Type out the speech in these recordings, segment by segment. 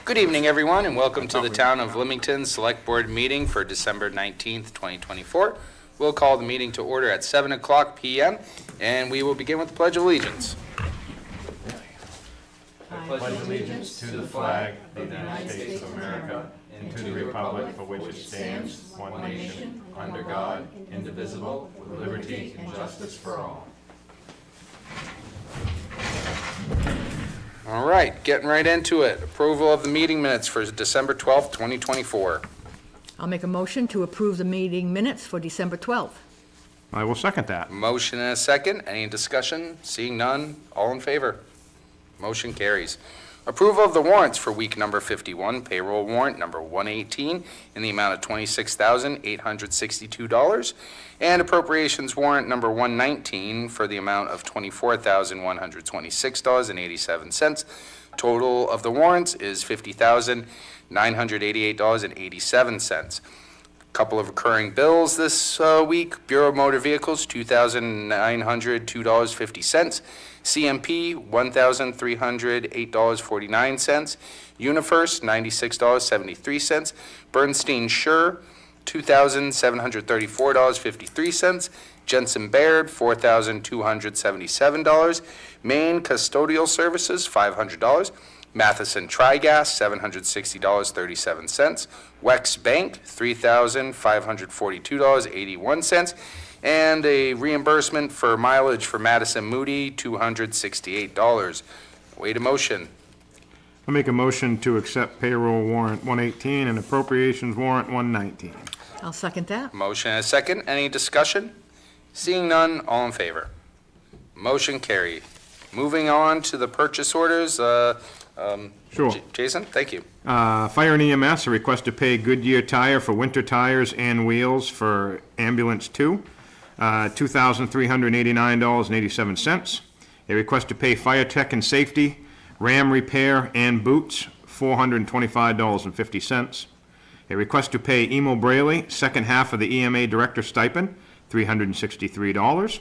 Good evening, everyone, and welcome to the Town of Limington Select Board meeting for December 19th, 2024. We'll call the meeting to order at 7 o'clock p.m., and we will begin with the Pledge of Allegiance. I pledge allegiance to the flag of the United States of America and to the republic for which it stands, one nation, under God, indivisible, with liberty and justice for all. All right, getting right into it. Approval of the meeting minutes for December 12th, 2024. I'll make a motion to approve the meeting minutes for December 12th. I will second that. Motion and a second. Any discussion? Seeing none, all in favor? Motion carries. Approval of the warrants for week number 51, payroll warrant number 118 in the amount of $26,862, and appropriations warrant number 119 for the amount of $24,126.87. Total of the warrants is $50,988.87. Couple of recurring bills this week. Bureau of Motor Vehicles, $2,902.50. CMP, $1,308.49. UniFirst, $96.73. Bernstein Sure, $2,734.53. Jensen Baird, $4,277. Maine Custodial Services, $500. Matheson Trigas, $760.37. Wex Bank, $3,542.81. And a reimbursement for mileage for Madison Moody, $268. Wait a motion. I make a motion to accept payroll warrant 118 and appropriations warrant 119. I'll second that. Motion and a second. Any discussion? Seeing none, all in favor? Motion carried. Moving on to the purchase orders. Sure. Jason, thank you. Fire and EMS, a request to pay Goodyear Tire for winter tires and wheels for ambulance 2, $2,389.87. A request to pay Fire Tech and Safety, Ram Repair and Boots, $425.50. A request to pay Emo Braley, second half of the EMA Director Stipend, $363.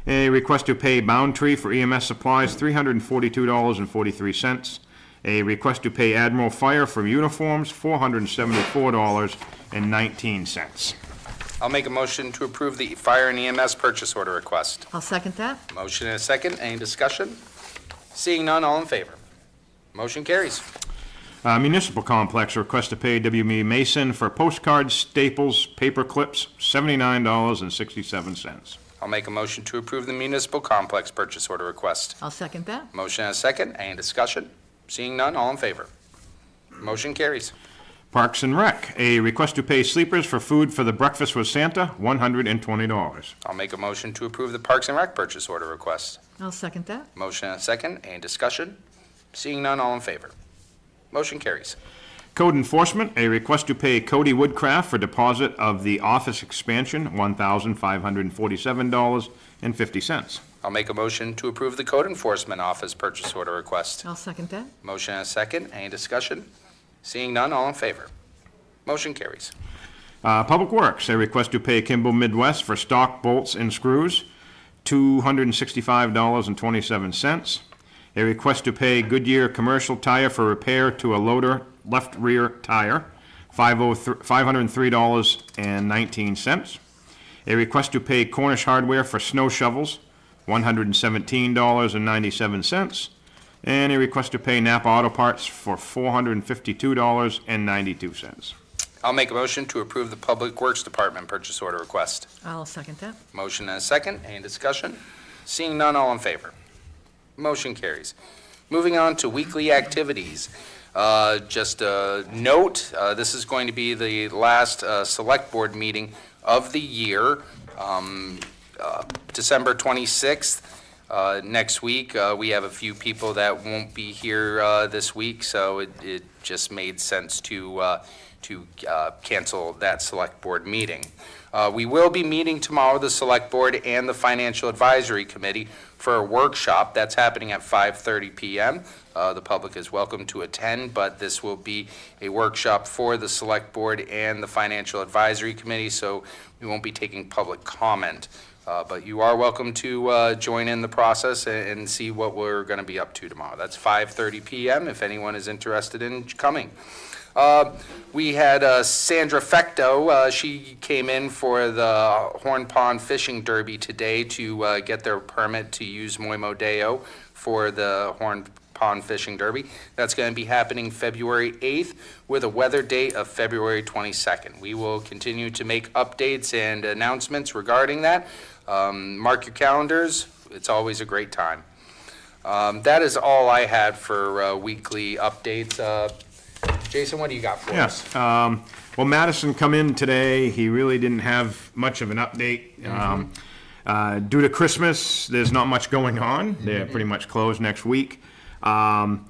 A request to pay Boundtree for EMS supplies, $342.43. A request to pay Admiral Fire for uniforms, $474.19. I'll make a motion to approve the fire and EMS purchase order request. I'll second that. Motion and a second. Any discussion? Seeing none, all in favor? Motion carries. Municipal Complex, request to pay W.B. Mason for postcards, staples, paper clips, $79.67. I'll make a motion to approve the municipal complex purchase order request. I'll second that. Motion and a second. Any discussion? Seeing none, all in favor? Motion carries. Parks and Rec, a request to pay sleepers for food for the Breakfast with Santa, $120. I'll make a motion to approve the Parks and Rec purchase order request. I'll second that. Motion and a second. Any discussion? Seeing none, all in favor? Motion carries. Code Enforcement, a request to pay Cody Woodcraft for deposit of the office expansion, $1,547.50. I'll make a motion to approve the Code Enforcement Office purchase order request. I'll second that. Motion and a second. Any discussion? Seeing none, all in favor? Motion carries. Public Works, a request to pay Kimball Midwest for stock bolts and screws, $265.27. A request to pay Goodyear Commercial Tire for repair to a loader left rear tire, $503.19. A request to pay Cornish Hardware for snow shovels, $117.97. And a request to pay Napa Auto Parts for $452.92. I'll make a motion to approve the Public Works Department purchase order request. I'll second that. Motion and a second. Any discussion? Seeing none, all in favor? Motion carries. Moving on to weekly activities. Just a note, this is going to be the last Select Board meeting of the year, December 26th. Next week, we have a few people that won't be here this week, so it just made sense to cancel that Select Board meeting. We will be meeting tomorrow, the Select Board and the Financial Advisory Committee, for a workshop that's happening at 5:30 p.m. The public is welcome to attend, but this will be a workshop for the Select Board and the Financial Advisory Committee, so we won't be taking public comment But you are welcome to join in the process and see what we're going to be up to tomorrow. That's 5:30 p.m. if anyone is interested in coming. We had Sandra Fecto. She came in for the Horn Pond Fishing Derby today to get their permit to use Moimo Deo for the Horn Pond Fishing Derby. That's going to be happening February 8th with a weather date of February 22nd. We will continue to make updates and announcements regarding that. Mark your calendars. It's always a great time. That is all I had for weekly updates. Jason, what do you got for us? Yes. Well, Madison come in today. He really didn't have much of an update. Due to Christmas, there's not much going on. They're pretty much closed next week. Madison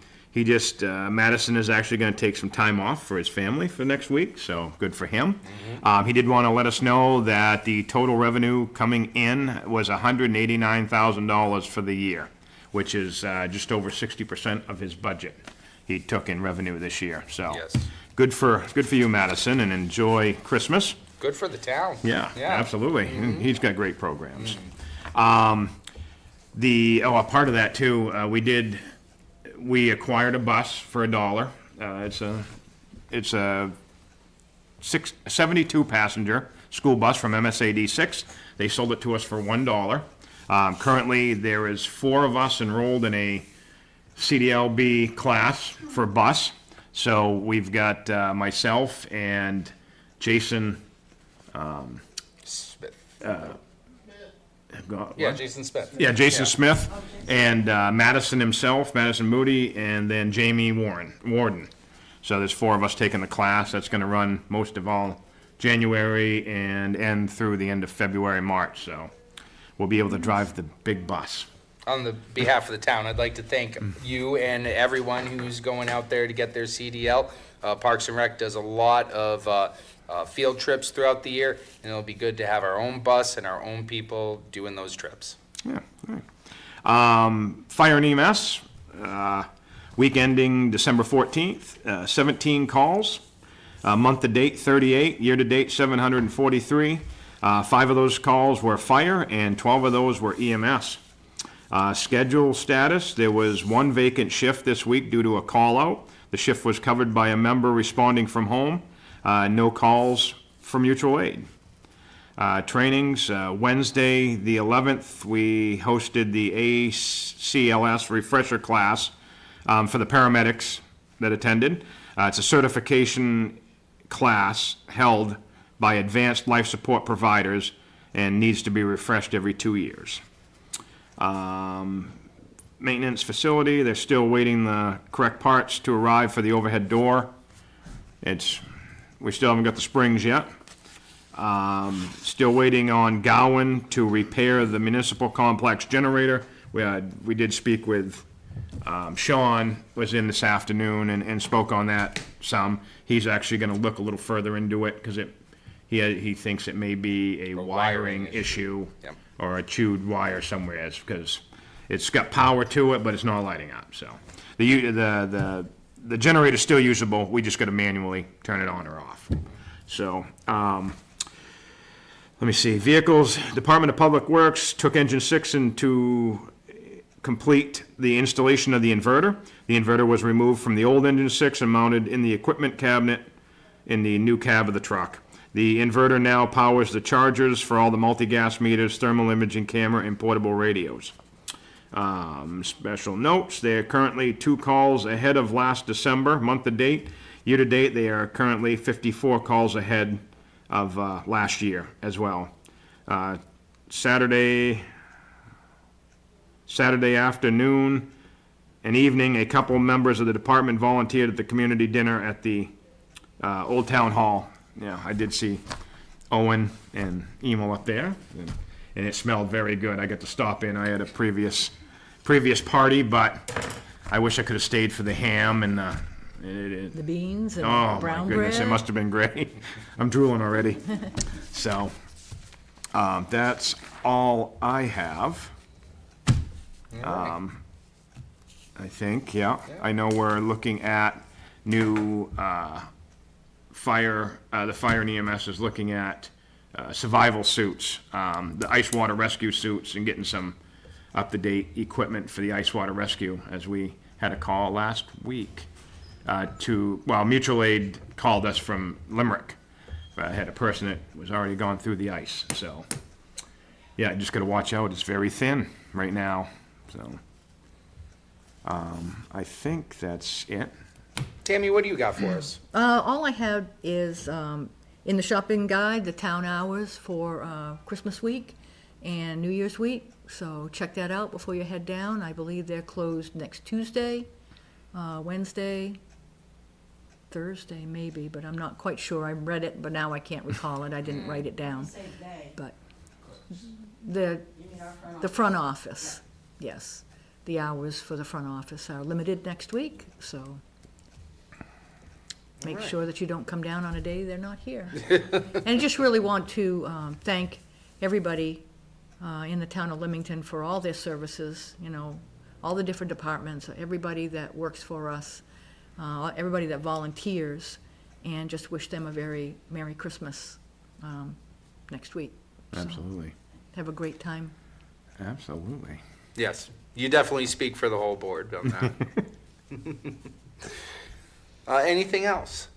is actually going to take some time off for his family for next week, so good for him. He did want to let us know that the total revenue coming in was $189,000 for the year, which is just over 60% of his budget he took in revenue this year. So Yes. good for you, Madison, and enjoy Christmas. Good for the town. Yeah, absolutely. He's got great programs. Mm-hmm. A part of that too, we acquired a bus for $1. It's a 72 passenger school bus from MSAD 6. They sold it to us for $1. Currently, there is 4 of us enrolled in a CDLB class for bus. So we've got myself and Jason. Smith. What? Jason Smith. Yeah, Jason Smith and Madison himself, Madison Moody, and then Jamie Warden. So there's 4 of us taking the class. That's going to run most of all January and end through the end of February, March. So we'll be able to drive the big bus. On the behalf of the town, I'd like to thank you and everyone who's going out there to get their CDL. Parks and Rec does a lot of field trips throughout the year, and it'll be good to have our own bus and our own people doing those trips. Yeah. All right. Fire and EMS, week ending December 14th, 17 calls. Month to date, 38. Year to date, 743. 5 of those calls were fire, and 12 of those were EMS. Schedule status, there was 1 vacant shift this week due to a call-out. The shift was covered by a member responding from home. No calls for mutual aid. Trainings, Wednesday, the 11th, we hosted the ACLS refresher class for the paramedics that attended. It's a certification class held by advanced life support providers and needs to be refreshed every 2 years. Maintenance facility, they're still waiting the correct parts to arrive for the overhead door. We still haven't got the springs yet. Still waiting on Gowan to repair the municipal complex generator. We did speak with, Sean was in this afternoon and spoke on that some. He's actually gonna look a little further into it, because he thinks it may be a wiring issue. Yep. Or a chewed wire somewhere, because it's got power to it, but it's not lighting up, so. The generator's still usable, we just gotta manually turn it on or off. So, let me see, vehicles, Department of Public Works took engine 6 in to complete the installation of the inverter. The inverter was removed from the old engine 6 and mounted in the equipment cabinet in the new cab of the truck. The inverter now powers the chargers for all the multi-gas meters, thermal imaging camera, and portable radios. Special notes, they are currently 2 calls ahead of last December, month to date. Year to date, they are currently 54 calls ahead of last year as well. Saturday afternoon and evening, a couple members of the department volunteered at the community dinner at the Old Town Hall. Yeah, I did see Owen and Emil up there, and it smelled very good. I got to stop in. I had a previous party, but I wish I could have stayed for the ham and The beans and oh brown my goodness, bread. it must have been great. I'm drooling already. So that's all I have. I think, yeah. I know we're looking at new fire. The fire and EMS is looking at survival suits, the ice water rescue suits, and getting some up-to-date equipment for the ice water rescue, as we had a call last week mutual aid called us from Limerick. I had a person that was already gone through the ice, so yeah, just gotta watch out. It's very thin right now, so I think that's it. Tammy, what do you got for us? All I have is, in the shopping guide, the town hours for Christmas week and New Year's week. So check that out before you head down. I believe they're closed next Tuesday, Wednesday, Thursday maybe, but I'm not quite sure. I read it, but now I can't recall it. I didn't write it down. But the front office, yes. The hours for the front office are limited next week, so make right. sure that you don't come down on a day they're not here. And I just really want to thank everybody in the town of Limington for all their services, you know, all the different departments, everybody that works for us, everybody that volunteers, and just wish them a very Merry Christmas next week. So, Absolutely. have a great time. Absolutely. Yes, you definitely speak for the whole board on that. Anything else?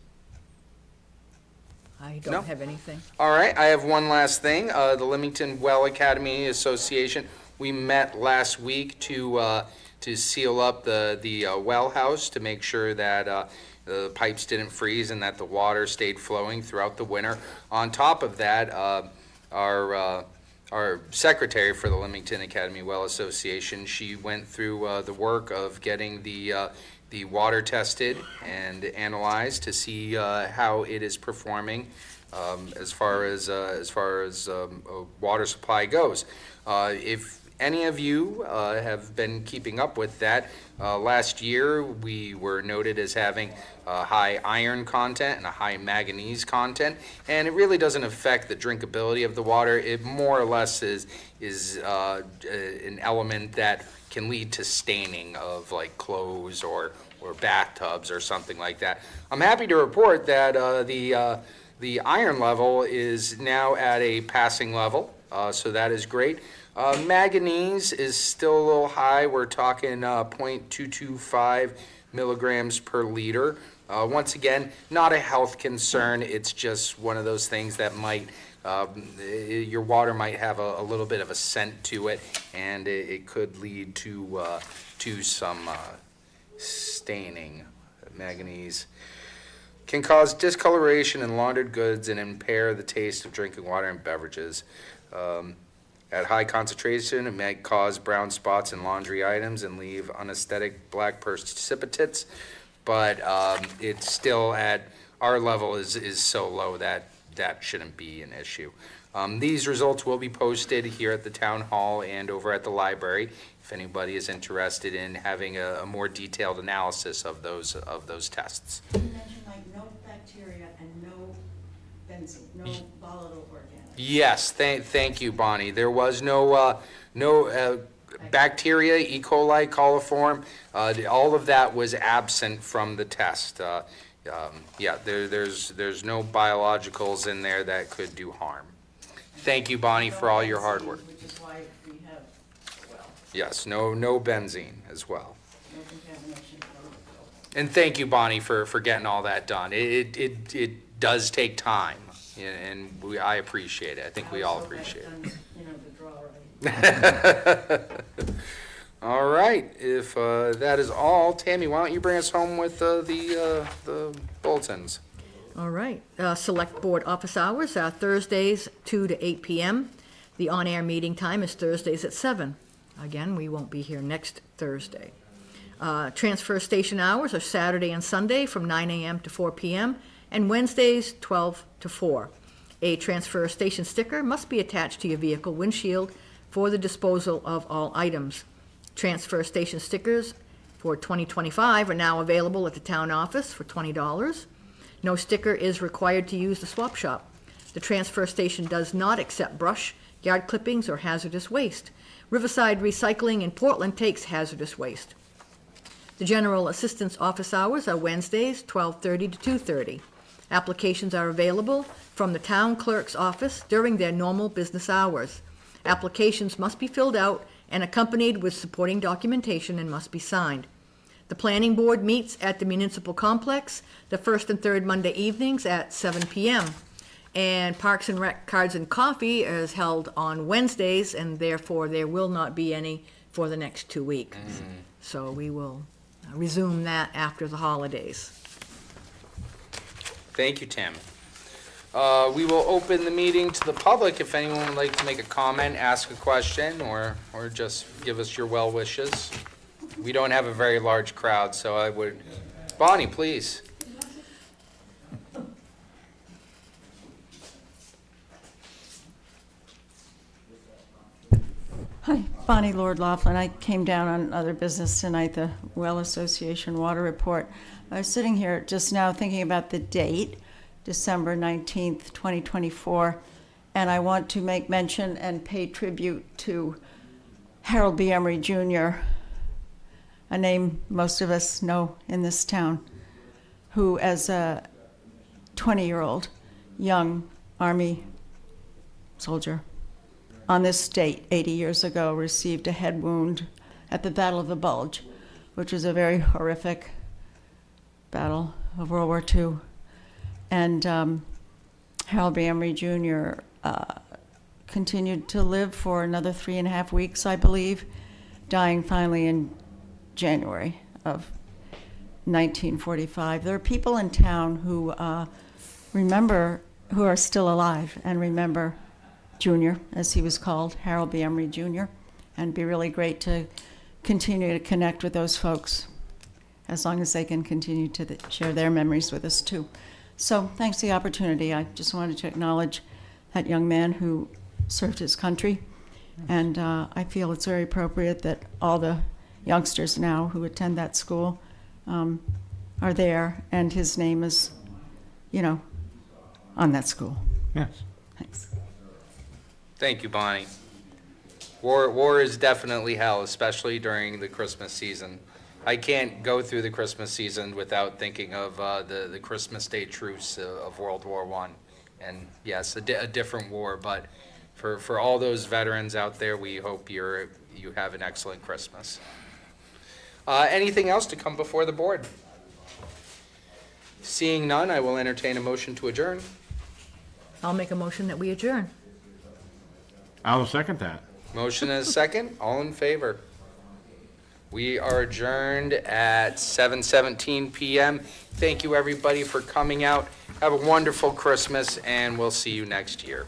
I No. don't have anything. All right, I have one last thing. The Limington Well Academy Association, we met last week to seal up the well house to make sure that the pipes didn't freeze and that the water stayed flowing throughout the winter. On top of that, our secretary for the Limington Academy Well Association, she went through the work of getting the water tested and analyzed to see how it is performing as far as water supply goes. If any of you have been keeping up with that, last year we were noted as having a high iron content and a high manganese content, and it really doesn't affect the drinkability of the water. It more or less is an element that can lead to staining of like clothes or bathtubs or something like that. I'm happy to report that the iron level is now at a passing level, so that is great. Manganese is still a little high. We're talking 0.225 milligrams per liter. Once again, not a health concern. It's just one of those things that might, your water might have a little bit of a scent to it, and it could lead to some staining. Manganese can cause discoloration in laundered goods and impair the taste of drinking water and beverages. At high concentration, it may cause brown spots in laundry items and leave unesthetic black precipitates, but it's still at our level is so low that shouldn't be an issue. These results will be posted here at the town hall and over at the library if anybody is interested in having a more detailed analysis of those tests. You mentioned like no bacteria and no benzene, no volatile organics. Yes, thank you, Bonnie. There was no bacteria, E. coli, coliform. All of that was absent from the test. Yeah, there's no biologicals in there that could do harm. Thank you, Bonnie, for all your hard work. Which is why we have, well, Yes, no benzene as well. no contamination. And thank you, Bonnie, for getting all that done. It does take time, and I appreciate it. I think we all appreciate it. You know, the draw right. All right, if that is all, Tammy, why don't you bring us home with the bulletins? All right. Select Board office hours are Thursdays 2 to 8 p.m. The on-air meeting time is Thursdays at 7. Again, we won't be here next Thursday. Transfer station hours are Saturday and Sunday from 9 a.m. to 4 p.m. and Wednesdays 12 to 4. A transfer station sticker must be attached to your vehicle windshield for the disposal of all items. Transfer station stickers for 2025 are now available at the town office for $20. No sticker is required to use the swap shop. The transfer station does not accept brush, yard clippings, or hazardous waste. Riverside Recycling in Portland takes hazardous waste. The general assistance office hours are Wednesdays, 12:30 to 2:30. Applications are available from the town clerk's office during their normal business hours. Applications must be filled out and accompanied with supporting documentation and must be signed. The planning board meets at the municipal complex the first and third Monday evenings at 7 p.m. And Parks and Rec Cards and Coffee is held on Wednesdays, and therefore there will not be any for the next 2 weeks. So we will resume that after the holidays. Thank you, Tim. We will open the meeting to the public. If anyone would like to make a comment, ask a question, or just give us your well wishes. We don't have a very large crowd, so I would, Bonnie, please. Hi, Bonnie Lord Laughlin. I came down on other business tonight, the Well Association Water Report. I was sitting here just now thinking about the date, December 19th, 2024, and I want to make mention and pay tribute to Harold B. Emery Jr., a name most of us know in this town, who as a 20-year-old young Army soldier on this date 80 years ago received a head wound at the Battle of the Bulge, which was a very horrific battle of World War II. And Harold B. Emery Jr. Continued to live for another 3.5 weeks, I believe, dying finally in January of 1945. There are people in town who remember, who are still alive and remember Junior, as he was called, Harold B. Emery Jr., and it'd be really great to continue to connect with those folks as long as they can continue to share their memories with us too. So thanks for the opportunity. I just wanted to acknowledge that young man who served his country, and I feel it's very appropriate that all the youngsters now who attend that school are there, and his name is, on that school. Yes. Thanks. Thank you, Bonnie. War is definitely hell, especially during the Christmas season. I can't go through the Christmas season without thinking of the Christmas Day truce of World War I. And yes, a different war, but for all those veterans out there, we hope you have an excellent Christmas. Anything else to come before the board? Seeing none, I will entertain a motion to adjourn. I'll make a motion that we adjourn. I will second that. Motion and a second. All in favor? We are adjourned at 7:17 p.m. Thank you, everybody, for coming out. Have a wonderful Christmas, and we'll see you next year.